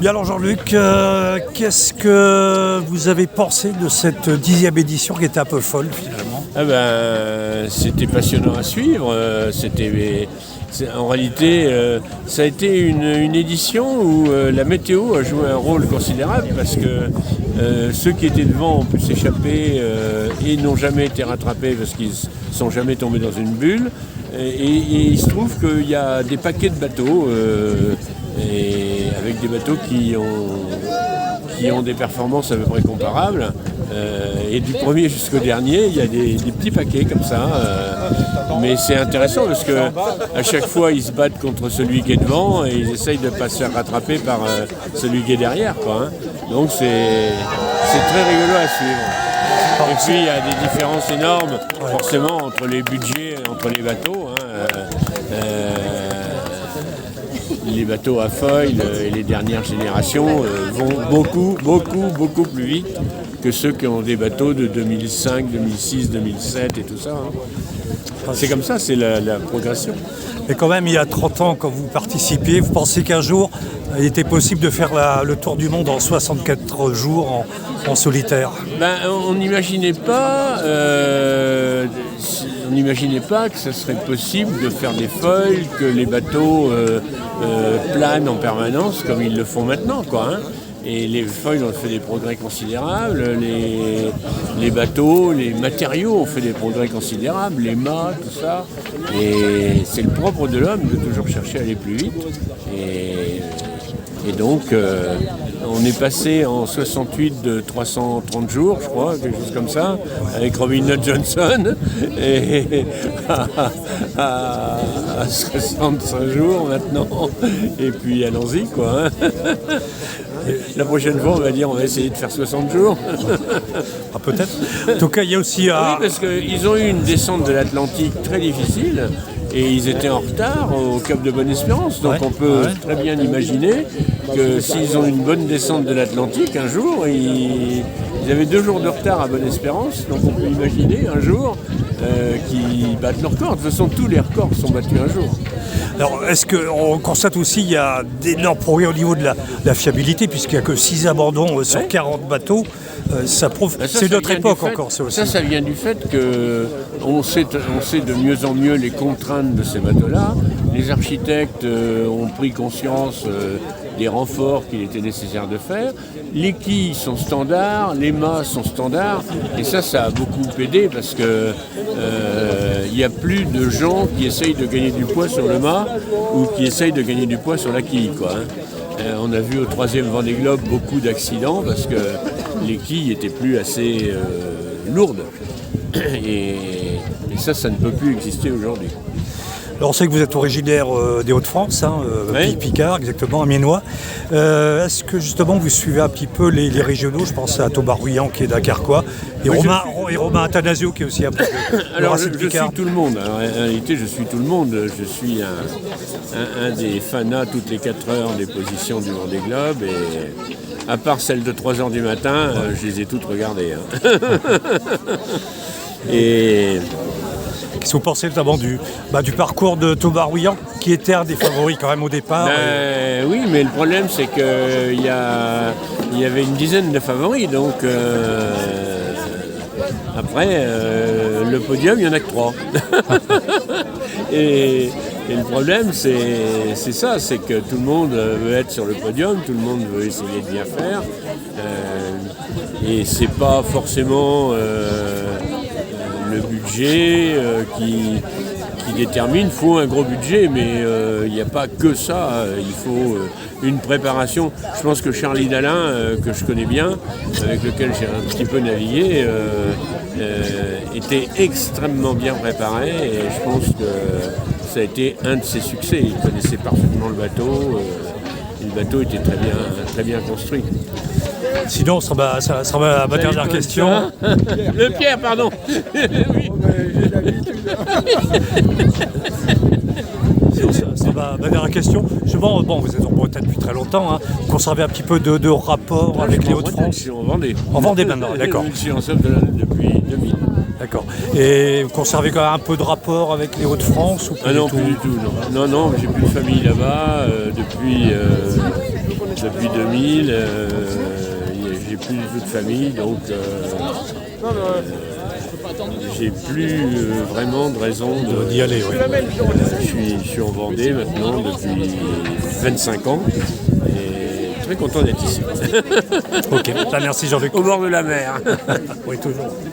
Bien alors Jean-Luc, qu'est-ce que vous avez pensé de cette 10e édition qui était un peu folle finalement? C'était passionnant à suivre. En réalité, ça a été une édition où la météo a joué un rôle considérable parce que ceux qui étaient devant ont pu s'échapper et n'ont jamais été rattrapés parce qu'ils ne sont jamais tombés dans une bulle. Et il se trouve qu'il y a des paquets de bateaux, et avec des bateaux qui ont des performances à peu près comparables. Et du premier jusqu'au dernier, il y a des petits paquets comme ça. Mais c'est intéressant parce qu'à chaque fois, ils se battent contre celui qui est devant et ils essayent de ne pas se faire rattraper par celui qui est derrière, quoi, hein. Donc c'est très rigolo à suivre. Et puis il y a des différences énormes, forcément, entre les budgets, entre les bateaux, hein. Les bateaux à foil et les dernières générations vont beaucoup plus vite que ceux qui ont des bateaux de 2005, 2006, 2007 et tout ça, hein. C'est comme ça, c'est la progression. Mais quand même, il y a 30 ans, quand vous participiez, vous pensez qu'un jour, il était possible de faire le tour du monde en 64 jours en solitaire? On n'imaginait pas que ce serait possible de faire des foils, que les bateaux planent en permanence comme ils le font maintenant, quoi, hein. Et les foils ont fait des progrès considérables, les bateaux, les matériaux ont fait des progrès considérables, les mâts, tout ça. Et c'est le propre de l'homme de toujours chercher à aller plus vite. Et donc, on est passé en 68 de 330 jours, je crois, quelque chose comme ça, avec Robin Hood Johnson, et à 65 jours maintenant. Et puis allons-y, quoi, hein. La prochaine fois, on va essayer de faire 60 jours. Ah, peut-être. En tout cas, il y a aussi... Oui, parce qu'ils ont eu une descente de l'Atlantique très difficile et ils étaient en retard au Cap de Bonne-Espérance. Donc on peut très bien imaginer que s'ils ont une bonne descente de l'Atlantique, un jour, ils avaient 2 jours de retard à Bonne-Espérance. Donc on peut imaginer un jour qu'ils battent leur record. De toute façon, tous les records sont battus un jour. Alors, est-ce qu'on constate aussi qu'il y a d'énormes progrès au niveau de la fiabilité, puisqu'il n'y a que 6 abandons sur 40 bateaux? Ça prouve, c'est notre époque encore, ça aussi. Ça vient du fait qu'on sait de mieux en mieux les contraintes de ces bateaux-là. Les architectes ont pris conscience des renforts qu'il était nécessaire de faire. Les quilles sont standards, les mâts sont standards, et ça a beaucoup aidé parce que il n'y a plus de gens qui essayent de gagner du poids sur le mât ou qui essayent de gagner du poids sur la quille, quoi, hein. On a vu au 3e Vendée Globe beaucoup d'accidents parce que les quilles n'étaient plus assez lourdes. Et ça ne peut plus exister aujourd'hui. Alors on sait que vous êtes originaire des Hauts-de-France, hein, Picard, exactement, amiénois. Est-ce que justement vous suivez un petit peu les régionaux? Je pense à Thomas Ruyant qui est dakarquois, et Romain Attanasio qui est aussi un peu de Alors je suis tout le monde. Alors, en réalité, je suis tout le monde. Je suis un des fanats toutes les 4 heures des positions du Vendée Globe. Et à part celle de 3 heures du matin, je les ai toutes regardées, hein. Et... Qu'est-ce que vous pensez notamment du parcours de Thomas Ruyant, qui était un des favoris quand même au départ? Oui, mais le problème c'est qu'il y avait une dizaine de favoris, donc après le podium, il n'y en a que 3. Et le problème c'est ça, c'est que tout le monde veut être sur le podium, tout le monde veut essayer de bien faire, et c'est pas forcément le budget qui détermine. Il faut un gros budget, mais il n'y a pas que ça. Il faut une préparation. Je pense que Charlie Dalin, que je connais bien, avec lequel j'ai un petit peu navigué, était extrêmement bien préparé, et je pense que ça a été un de ses succès. Il connaissait parfaitement le bateau. Le bateau était très bien construit. Sinon, ça sera ma dernière question. Le Pierre, pardon. Oui. Ça va, ma dernière question. Justement, vous êtes en Bretagne depuis très longtemps. Hein. Vous conservez un petit peu de rapport avec les Hauts-de-France? Je suis en Vendée. En Vendée maintenant, d'accord. Je suis en Sauve depuis 2000. D'accord. Et vous conservez quand même un peu de rapport avec les Hauts-de-France ou pas? Non, plus du tout. Non, j'ai plus de famille là-bas depuis depuis 2000. J'ai plus du tout de famille, donc j'ai plus vraiment de raison d'y aller. Oui. Je suis en Vendée maintenant depuis 25 ans et très content d'être ici. Ok, merci Jean-Luc. Au bord de la mer. Oui, toujours.